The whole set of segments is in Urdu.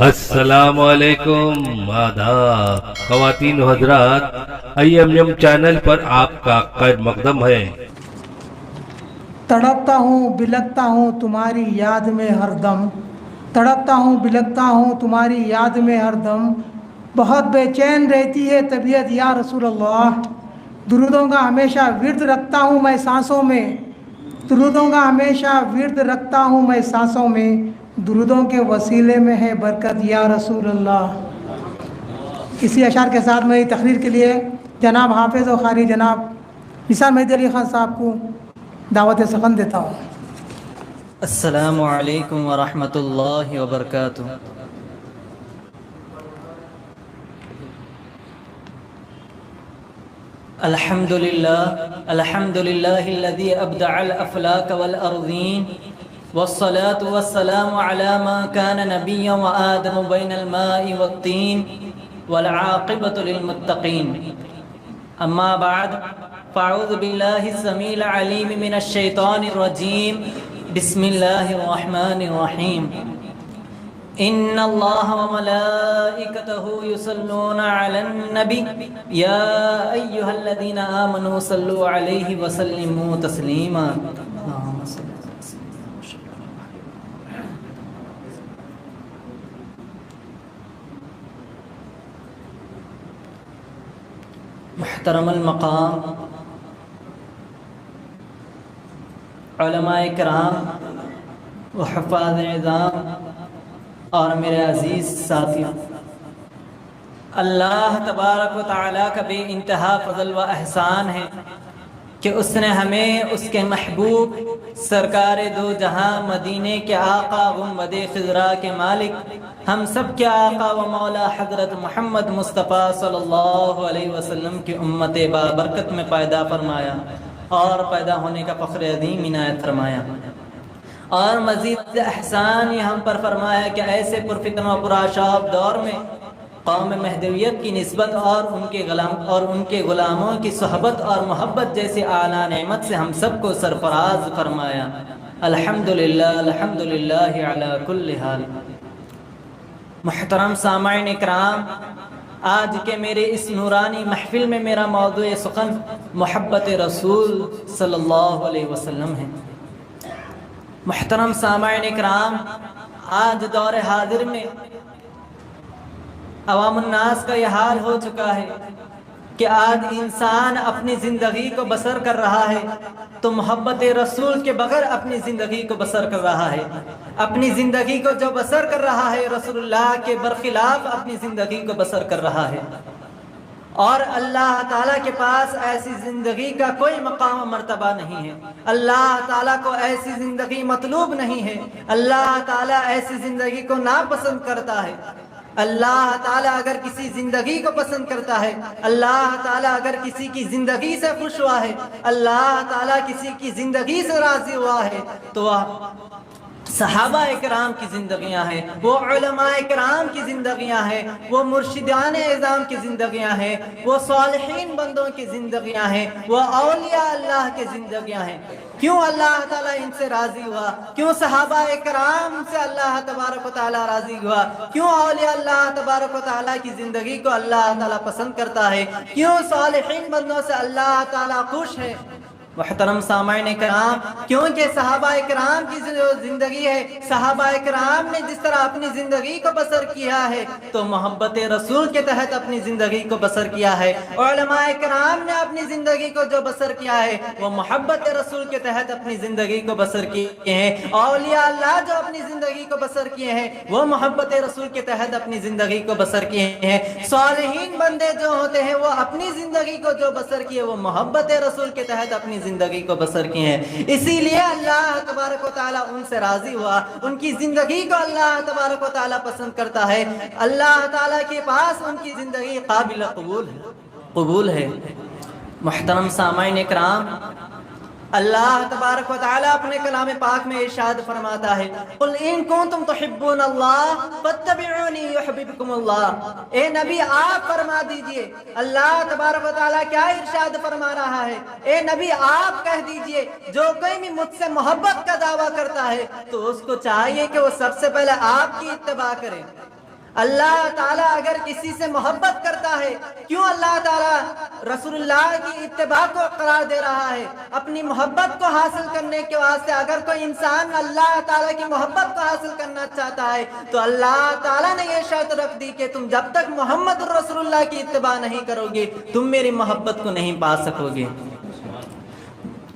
السلام علیکم، آداب خواتین و حضرات، IMM چینل پر آپ کا خیر مقدم ہے۔ تڑپتا ہوں بلکتا ہوں تمہاری یاد میں ہر دم، تڑپتا ہوں بلکتا ہوں تمہاری یاد میں ہر دم، بہت بے چین رہتی ہے طبیعت یا رسول اللہ، درودوں کا ہمیشہ ورد رکھتا ہوں میں سانسوں میں، درودوں کا ہمیشہ ورد رکھتا ہوں میں سانسوں میں، درودوں کے وسیلے میں ہے برکت یا رسول اللہ۔ اسی اشعار کے ساتھ میری تقریر کے لیے جناب حافظ و قاری جناب نثار مہدی علی خان صاحب کو دعوت سخن دیتا ہوں۔ السلام علیکم ورحمۃ اللہ وبرکاتہ۔ الحمد للہ الذی ابدع الافلاک والارضین والصلاة والسلام علی ما کان نبیا وآدم بین الماء والطین والعاقبۃ للمتقین، اما بعد فاعوذ باللہ السمیع العلیم من الشیطان الرجیم، بسم اللہ الرحمن الرحیم۔ ان اللہ وملائکتہ یصلون علی النبی یا ایہا الذین آمنوا صلوا علیہ وسلموا تسلیما۔ محترم المقام علماء کرام و حفاظ اعظام اور میرے عزیز ساتھیوں، اللہ تبارک و تعالیٰ کا بے انتہا فضل و احسان ہے کہ اس نے ہمیں اس کے محبوب سرکار دو جہاں مدینے کے آقا گنبد خضرا کے مالک ہم سب کے آقا و مولا حضرت محمد مصطفیٰ صلی اللہ علیہ وسلم کی امت بابرکت میں پیدا فرمایا اور پیدا ہونے کا فخر عظیم عنایت فرمایا، اور مزید احسان یہ ہم پر فرمایا کہ ایسے پرفتن و پرآشاب دور میں قوم مہدویت کی نسبت اور ان کے غلاموں کی صحبت اور محبت جیسے اعلیٰ نعمت سے ہم سب کو سرفراز فرمایا۔ الحمدللہ الحمدللہ علی کل حال۔ محترم سامعین اکرام، آج کے میرے اس نورانی محفل میں میرا موضوع سخن محبت رسول صلی اللہ علیہ وسلم ہے۔ محترم سامعین اکرام، آج دور حاضر میں عوام الناس کا یہ حال ہو چکا ہے کہ آج انسان اپنی زندگی کو بسر کر رہا ہے تو محبت رسول کے بغیر اپنی زندگی کو بسر کر رہا ہے، اپنی زندگی کو جو بسر کر رہا ہے رسول اللہ کے برخلاف اپنی زندگی کو بسر کر رہا ہے، اور اللہ تعالیٰ کے پاس ایسی زندگی کا کوئی مقام و مرتبہ نہیں ہے، اللہ تعالیٰ کو ایسی زندگی مطلوب نہیں ہے، اللہ تعالیٰ ایسی زندگی کو ناپسند کرتا ہے۔ اللہ تعالیٰ اگر کسی زندگی کو پسند کرتا ہے، اللہ تعالیٰ اگر کسی کی زندگی سے خوش ہوا ہے، اللہ تعالیٰ کسی کی زندگی سے راضی ہوا ہے تو وہ صحابہ اکرام کی زندگیاں ہیں، وہ علماء اکرام کی زندگیاں ہیں، وہ مرشدان اعظام کی زندگیاں ہیں، وہ صالحین بندوں کی زندگیاں ہیں، وہ اولیاء اللہ کی زندگیاں ہیں۔ کیوں اللہ تعالیٰ ان سے راضی ہوا؟ کیوں صحابہ اکرام سے اللہ تبارک و تعالیٰ راضی ہوا؟ کیوں اولیاء اللہ تبارک و تعالیٰ کی زندگی کو اللہ تعالیٰ پسند کرتا ہے؟ کیوں صالحین بندوں سے اللہ تعالیٰ خوش ہے؟ محترم سامعین کرام، کیونکہ صحابہ اکرام کی جو زندگی ہے، صحابہ اکرام نے جس طرح اپنی زندگی کو بسر کیا ہے تو محبت رسول کے تحت اپنی زندگی کو بسر کیا ہے، علماء اکرام نے اپنی زندگی کو جو بسر کیا ہے وہ محبت رسول کے تحت اپنی زندگی کو بسر کیے ہیں، اولیاء اللہ جو اپنی زندگی کو بسر کیے ہیں وہ محبت رسول کے تحت اپنی زندگی کو بسر کیے ہیں، صالحین بندے جو ہوتے ہیں وہ اپنی زندگی کو جو بسر کیے وہ محبت رسول کے تحت اپنی زندگی کو بسر کیے ہیں۔ اسی لیے اللہ تبارک و تعالیٰ ان سے راضی ہوا، ان کی زندگی کو اللہ تبارک و تعالیٰ پسند کرتا ہے، اللہ تعالیٰ کے پاس ان کی زندگی قابل قبول ہے۔ محترم سامعین اکرام، اللہ تبارک و تعالیٰ اپنے کلام پاک میں ارشاد فرماتا ہے قل ان کنتم تحبون اللہ فاتبعونی یحببکم اللہ۔ اے نبی آپ فرما دیجئے، اللہ تبارک و تعالیٰ کیا ارشاد فرما رہا ہے، اے نبی آپ کہہ دیجئے جو کوئی بھی مجھ سے محبت کا دعویٰ کرتا ہے تو اس کو چاہیے کہ وہ سب سے پہلے آپ کی اتباع کرے۔ اللہ تعالیٰ اگر کسی سے محبت کرتا ہے، کیوں اللہ تعالیٰ رسول اللہ کی اتباع کو قرار دے رہا ہے؟ اپنی محبت کو حاصل کرنے کے واسطے اگر کوئی انسان اللہ تعالیٰ کی محبت کو حاصل کرنا چاہتا ہے تو اللہ تعالیٰ نے یہ شرط رکھ دی کہ تم جب تک محمد رسول اللہ کی اتباع نہیں کرو گے تم میری محبت کو نہیں پا سکو گے۔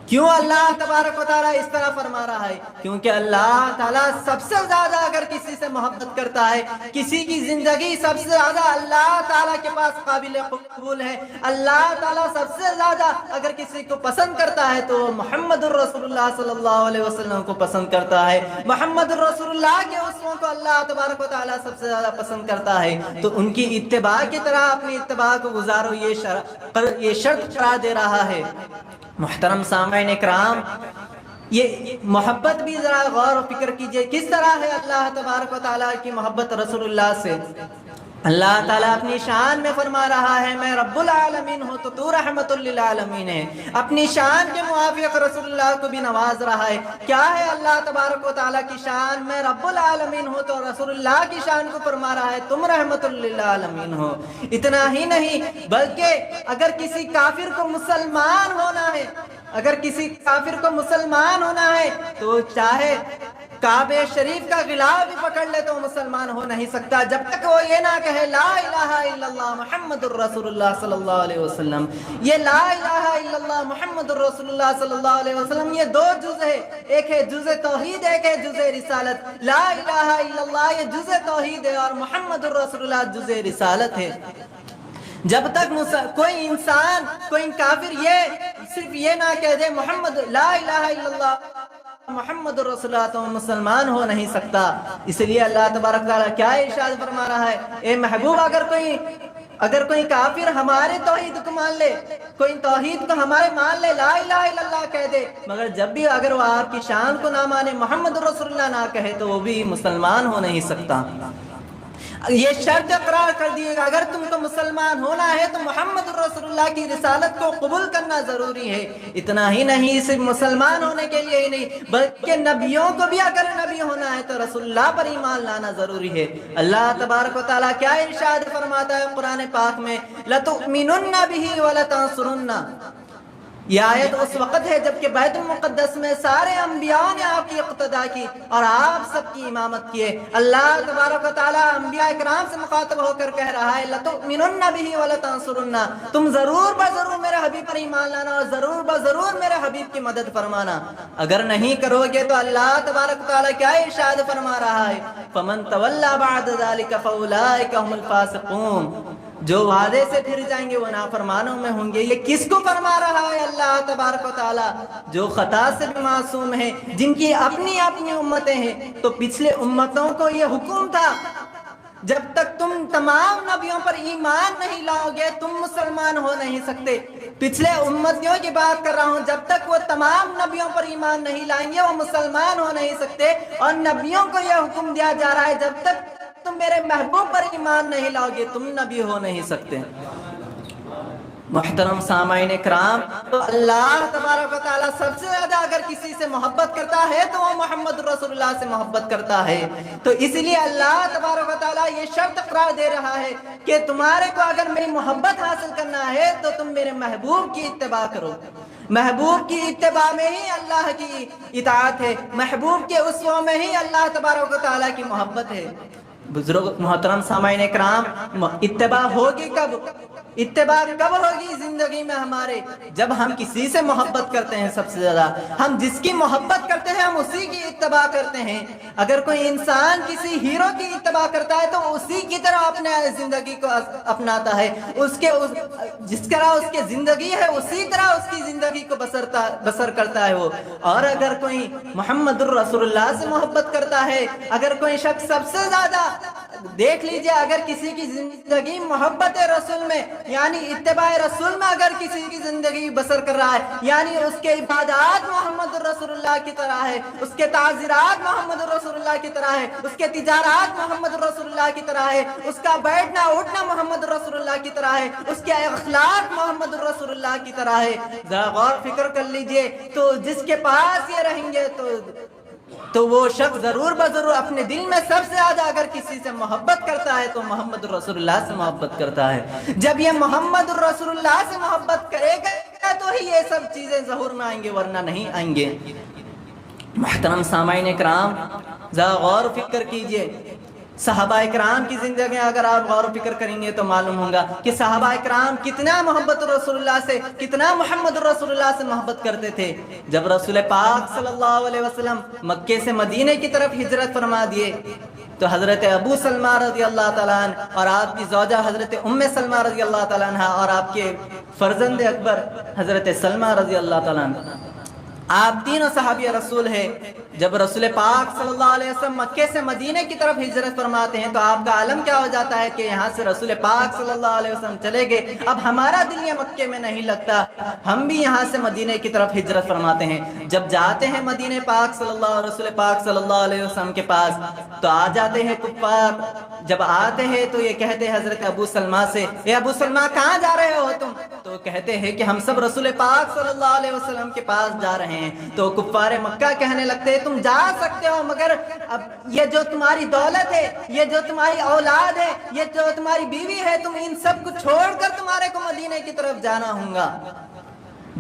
کیوں اللہ تبارک و تعالیٰ اس طرح فرما رہا ہے؟ کیونکہ اللہ تعالیٰ سب سے زیادہ اگر کسی سے محبت کرتا ہے، کسی کی زندگی سب سے زیادہ اللہ تعالیٰ کے پاس قابل قبول ہے، اللہ تعالیٰ سب سے زیادہ اگر کسی کو پسند کرتا ہے تو وہ محمد الرسول اللہ صلی اللہ علیہ وسلم کو پسند کرتا ہے۔ محمد الرسول اللہ کے اسووں کو اللہ تبارک و تعالیٰ سب سے زیادہ پسند کرتا ہے، تو ان کی اتباع کی طرح اپنی اتباع کو گزارو، یہ شرط قرار دے رہا ہے۔ محترم سامعین اکرام، یہ محبت بھی ذرا غور و فکر کیجئے کس طرح ہے اللہ تبارک و تعالیٰ کی محبت رسول اللہ سے۔ اللہ تعالیٰ اپنی شان میں فرما رہا ہے میں رب العالمین ہوں تو تو رحمت للعالمین ہے۔ اپنی شان کے موافق رسول اللہ کو بھی نواز رہا ہے۔ کیا ہے اللہ تبارک و تعالیٰ کی شان؟ میں رب العالمین ہوں تو رسول اللہ کی شان کو فرما رہا ہے تم رحمت للعالمین ہو۔ اتنا ہی نہیں بلکہ اگر کسی کافر کو مسلمان ہونا ہے، اگر کسی کافر کو مسلمان ہونا ہے تو چاہے کعبہ شریف کا غلاف بھی پکڑ لے تو مسلمان ہو نہیں سکتا جب تک وہ یہ نہ کہے لا الہ الا اللہ محمد الرسول اللہ صلی اللہ علیہ وسلم۔ یہ لا الہ الا اللہ محمد الرسول اللہ صلی اللہ علیہ وسلم یہ دو جز ہے، ایک ہے جز توحید، ایک ہے جز رسالت۔ لا الہ الا اللہ یہ جز توحید ہے اور محمد الرسول اللہ جز رسالت ہے۔ جب تک کوئی انسان، کوئی کافر یہ صرف یہ نہ کہہ دے محمد لا الہ الا اللہ محمد رسول اللہ تو مسلمان ہو نہیں سکتا۔ اس لیے اللہ تبارک تعالیٰ کیا ارشاد فرما رہا ہے، اے محبوب اگر کوئی کافر ہمارے توحید کو مان لے، کوئی توحید کو ہمارے مان لے، لا الہ الا اللہ کہہ دے، مگر جب بھی اگر وہ آپ کی شان کو نہ مانے، محمد رسول اللہ نہ کہے تو وہ بھی مسلمان ہو نہیں سکتا۔ یہ شرط قرار کر دیے گا اگر تم کو مسلمان ہونا ہے تو محمد رسول اللہ کی رسالت کو قبول کرنا ضروری ہے۔ اتنا ہی نہیں، صرف مسلمان ہونے کے لیے ہی نہیں بلکہ نبیوں کو بھی اگر نبی ہونا ہے تو رسول اللہ پر ایمان لانا ضروری ہے۔ اللہ تبارک و تعالیٰ کیا ارشاد فرماتا ہے قرآن پاک میں لَتُؤْمِنُنَّ بِهِ وَلَتَنْصُرُنَّ۔ یہ آیت اس وقت ہے جبکہ بیت المقدس میں سارے انبیاء نے آپ کی اقتداء کی اور آپ سب کی امامت کیے۔ اللہ تبارک و تعالیٰ انبیاء اکرام سے مخاطب ہو کر کہہ رہا ہے لَتُؤْمِنُنَّ بِهِ وَلَتَنْصُرُنَّ، تم ضرور بضرور میرے حبیب پر ایمان لانا اور ضرور بضرور میرے حبیب کی مدد فرمانا۔ اگر نہیں کرو گے تو اللہ تبارک و تعالیٰ کیا ارشاد فرما رہا ہے فَمَن تَوَلَّى بَعْدَ ذَلِكَ فَأُولَٰئِكَ هُمُ الْفَاسِقُونَ، جو وعدے سے پھر جائیں گے وہ نافرمانوں میں ہوں گے۔ یہ کس کو فرما رہا ہے اللہ تبارک و تعالیٰ؟ جو خطا سے بھی معصوم ہیں، جن کی اپنی اپنی امتیں ہیں۔ تو پچھلے امتوں کو یہ حکم تھا جب تک تم تمام نبیوں پر ایمان نہیں لاؤ گے تم مسلمان ہو نہیں سکتے۔ پچھلے امتیوں کی بات کر رہا ہوں، جب تک وہ تمام نبیوں پر ایمان نہیں لائیں گے وہ مسلمان ہو نہیں سکتے، اور نبیوں کو یہ حکم دیا جا رہا ہے جب تک تم میرے محبوب پر ایمان نہیں لاؤ گے تم نبی ہو نہیں سکتے۔ محترم سامعین اکرام، تو اللہ تبارک و تعالیٰ سب سے زیادہ اگر کسی سے محبت کرتا ہے تو وہ محمد رسول اللہ سے محبت کرتا ہے۔ تو اس لیے اللہ تبارک و تعالیٰ یہ شرط قرار دے رہا ہے کہ تمہارے کو اگر میری محبت حاصل کرنا ہے تو تم میرے محبوب کی اتباع کرو۔ محبوب کی اتباع میں ہی اللہ کی اطاعت ہے، محبوب کے اسووں میں ہی اللہ تبارک و تعالیٰ کی محبت ہے۔ بزرگ محترم سامعین اکرام، اتباع ہوگی کب؟ اتباع کب ہوگی زندگی میں ہمارے؟ جب ہم کسی سے محبت کرتے ہیں، سب سے زیادہ ہم جس کی محبت کرتے ہیں ہم اسی کی اتباع کرتے ہیں۔ اگر کوئی انسان کسی ہیرو کی اتباع کرتا ہے تو اسی کی طرح اپنے زندگی کو اپناتا ہے، جس طرح اس کی زندگی ہے اسی طرح اس کی زندگی کو بسر کرتا ہے وہ۔ اور اگر کوئی محمد الرسول اللہ سے محبت کرتا ہے، اگر کوئی شخص سب سے زیادہ دیکھ لیجئے اگر کسی کی زندگی محبت رسول میں یعنی اتباع رسول میں اگر کسی کی زندگی بسر کر رہا ہے، یعنی اس کے عبادات محمد رسول اللہ کی طرح ہے، اس کے تعزیرات محمد رسول اللہ کی طرح ہے، اس کے تجارات محمد رسول اللہ کی طرح ہے، اس کا بیٹھنا اٹھنا محمد رسول اللہ کی طرح ہے، اس کے اخلاق محمد رسول اللہ کی طرح ہے، ذرا غور فکر کر لیجئے، تو جس کے پاس یہ رہیں گے تو وہ شخص ضرور بضرور اپنے دل میں سب سے زیادہ اگر کسی سے محبت کرتا ہے تو محمد رسول اللہ سے محبت کرتا ہے۔ جب یہ محمد رسول اللہ سے محبت کرے گا تو ہی یہ سب چیزیں ظہور میں آئیں گے، ورنہ نہیں آئیں گے۔ محترم سامعین کرام، ذرا غور و فکر کیجئے، صحابہ کرام کی زندگی اگر آپ غور و فکر کریں گے تو معلوم ہوگا کہ صحابہ کرام کتنا محبت رسول اللہ سے، کتنا محمد رسول اللہ سے محبت کرتے تھے۔ جب رسول پاک صلی اللہ علیہ وسلم مکے سے مدینے کی طرف ہجرت فرما دیے تو حضرت ابو سلمہ رضی اللہ تعالیٰ عنہ اور آپ کی زوجہ حضرت ام سلمہ رضی اللہ تعالیٰ عنہ اور آپ کے فرزند اکبر حضرت سلمہ رضی اللہ تعالیٰ عنہ، آپ تینوں صحابی رسول ہیں۔ جب رسول پاک صلی اللہ علیہ وسلم مکے سے مدینے کی طرف ہجرت فرماتے ہیں تو آپ کا عالم کیا ہو جاتا ہے کہ یہاں سے رسول پاک صلی اللہ علیہ وسلم چلے گئے، اب ہمارا دل یہ مکے میں نہیں لگتا، ہم بھی یہاں سے مدینے کی طرف ہجرت فرماتے ہیں۔ جب جاتے ہیں مدینے پاک صلی اللہ رسول پاک صلی اللہ علیہ وسلم کے پاس تو آ جاتے ہیں کفار، جب آتے ہیں تو یہ کہتے ہیں حضرت ابو سلمہ سے، اے ابو سلمہ کہاں جا رہے ہو تم؟ تو کہتے ہیں کہ ہم سب رسول پاک صلی اللہ علیہ وسلم کے پاس جا رہے ہیں۔ تو کفار مکہ کہنے لگتے ہیں تم جا سکتے ہو، مگر اب یہ جو تمہاری دولت ہے، یہ جو تمہاری اولاد ہے، یہ جو تمہاری بیوی ہے، تم ان سب کو چھوڑ کر تمہارے کو مدینے کی طرف جانا ہوگا۔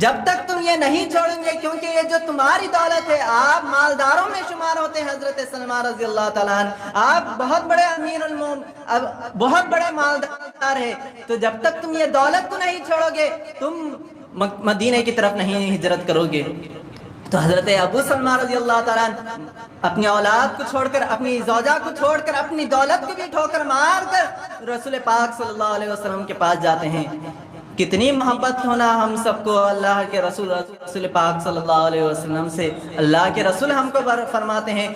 جب تک تم یہ نہیں چھوڑیں گے، کیونکہ یہ جو تمہاری دولت ہے، آپ مالداروں میں شمار ہوتے ہیں حضرت سلمہ رضی اللہ تعالیٰ عنہ، آپ بہت بڑے امیر المومنین، بہت بڑے مالدار ہیں، تو جب تک تم یہ دولت کو نہیں چھوڑو گے تم مدینے کی طرف نہیں ہجرت کرو گے۔ تو حضرت ابو سلمہ رضی اللہ تعالیٰ عنہ اپنی اولاد کو چھوڑ کر، اپنی زوجہ کو چھوڑ کر، اپنی دولت کو بھی ٹھوکر مار کر رسول پاک صلی اللہ علیہ وسلم کے پاس جاتے ہیں۔ کتنی محبت ہونا ہم سب کو اللہ کے رسول پاک صلی اللہ علیہ وسلم سے۔ اللہ کے رسول ہم کو فرماتے ہیں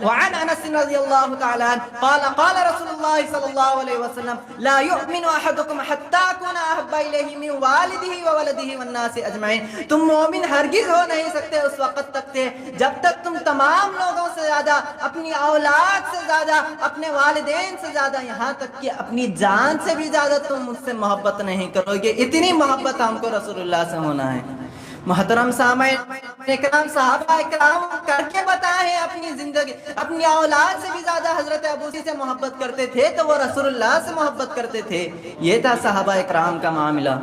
وعن انس رضی اللہ تعالی عنہ قال قال رسول اللہ صلی اللہ علیہ وسلم لا يؤمن احدكم حتى اكون احب الیہ من والدہ وولدہ والناس اجمعین، تم مومن ہرگز ہو نہیں سکتے اس وقت تک تھے جب تک تم تمام لوگوں سے زیادہ، اپنی اولاد سے زیادہ، اپنے والدین سے زیادہ، یہاں تک کہ اپنی جان سے بھی زیادہ تم مجھ سے محبت نہیں کرو گے۔ اتنی محبت ہم کو رسول اللہ سے ہونا ہے۔ محترم سامعین اکرام، صحابہ اکرام کر کے بتائیں اپنی زندگی، اپنی اولاد سے بھی زیادہ حضرت ابو سے محبت کرتے تھے تو وہ رسول اللہ سے محبت کرتے تھے۔ یہ تھا صحابہ اکرام کا معاملہ۔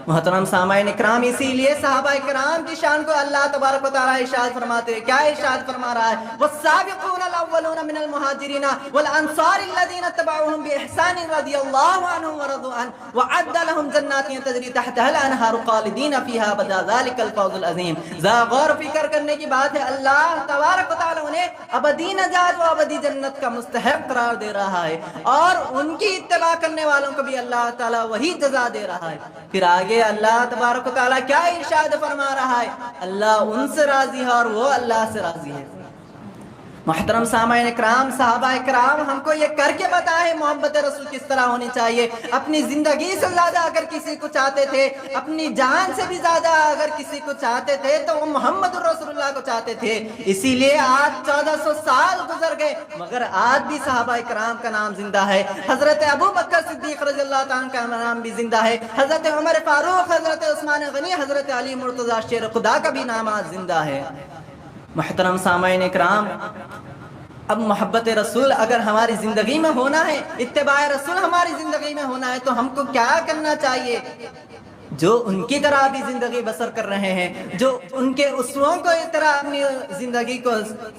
محترم سامعین اکرام، اسی لیے صحابہ اکرام کی شان کو اللہ تبارک و تعالیٰ ارشاد فرماتے ہیں۔ کیا ارشاد فرما رہا ہے؟ والسابقون الاولون من المہاجرین والانصار الذین اتبعوهم باحسان رضی اللہ عنہم ورضوا عنہ وعد لهم جنات تجری تحتها الانہار خالدین فیہا ابدا ذلک الفوز العظیم۔ ذرا غور و فکر کرنے کی بات ہے، اللہ تبارک و تعالیٰ انہیں ابدی نجات و ابدی جنت کا مستحق قرار دے رہا ہے، اور ان کی اتباع کرنے والوں کو بھی اللہ تعالیٰ وہی جزا دے رہا ہے۔ پھر آگے اللہ تبارک و تعالیٰ کیا ارشاد فرما رہا ہے؟ اللہ ان سے راضی ہے اور وہ اللہ سے راضی ہے۔ محترم سامعین اکرام، صحابہ اکرام ہم کو یہ کر کے بتائے محبت رسول کس طرح ہونی چاہیے۔ اپنی زندگی سے زیادہ اگر کسی کو چاہتے تھے، اپنی جان سے بھی زیادہ اگر کسی کو چاہتے تھے تو وہ محمد رسول اللہ کو چاہتے تھے۔ اسی لیے آج 1400 سال گزر گئے مگر آج بھی صحابہ اکرام کا نام زندہ ہے۔ حضرت ابو بکر صدیق رضی اللہ تعالیٰ کا نام بھی زندہ ہے، حضرت عمر فاروق، حضرت عثمان غنی، حضرت علی مرتضیٰ شیر خدا کا بھی نام آج زندہ ہے۔ محترم سامعین اکرام، اب محبت رسول اگر ہماری زندگی میں ہونا ہے، اتباع رسول ہماری زندگی میں ہونا ہے تو ہم کو کیا کرنا چاہیے؟ جو ان کی طرح بھی زندگی بسر کر رہے ہیں، جو ان کے اسووں کو اس طرح اپنی زندگی کو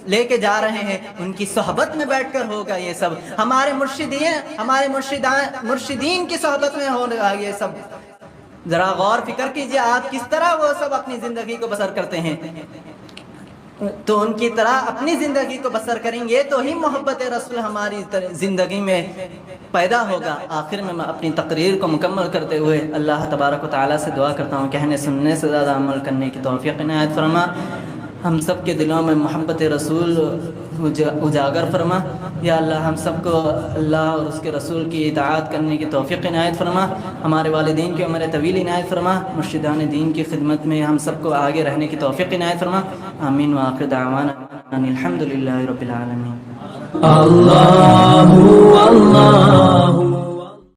لے کے جا رہے ہیں، ان کی صحبت میں بیٹھ کر ہوگا یہ سب۔ ہمارے مرشدین کی صحبت میں ہوگا یہ سب۔ ذرا غور فکر کیجئے آپ کس طرح وہ سب اپنی زندگی کو بسر کرتے ہیں، تو ان کی طرح اپنی زندگی کو بسر کریں گے تو ہی محبت رسول ہماری زندگی میں پیدا ہوگا۔ آخر میں اپنی تقریر کو مکمل کرتے ہوئے اللہ تبارک و تعالیٰ سے دعا کرتا ہوں کہنے سننے سے زیادہ عمل کرنے کی توفیق عنایت فرما۔ ہم سب کے دلوں میں محبت رسول اجاگر فرما. یا اللہ ہم سب کو اللہ اور اس کے رسول کی اطاعت کرنے کی توفیق عنایت فرما. ہمارے والدین کی عمر طویل عنایت فرما. مرشدان دین کی خدمت میں ہم سب کو آگے رہنے کی توفیق عنایت فرما. آمین وآخر دعوانا ان الحمد للہ رب العالمین. اللہ اللہ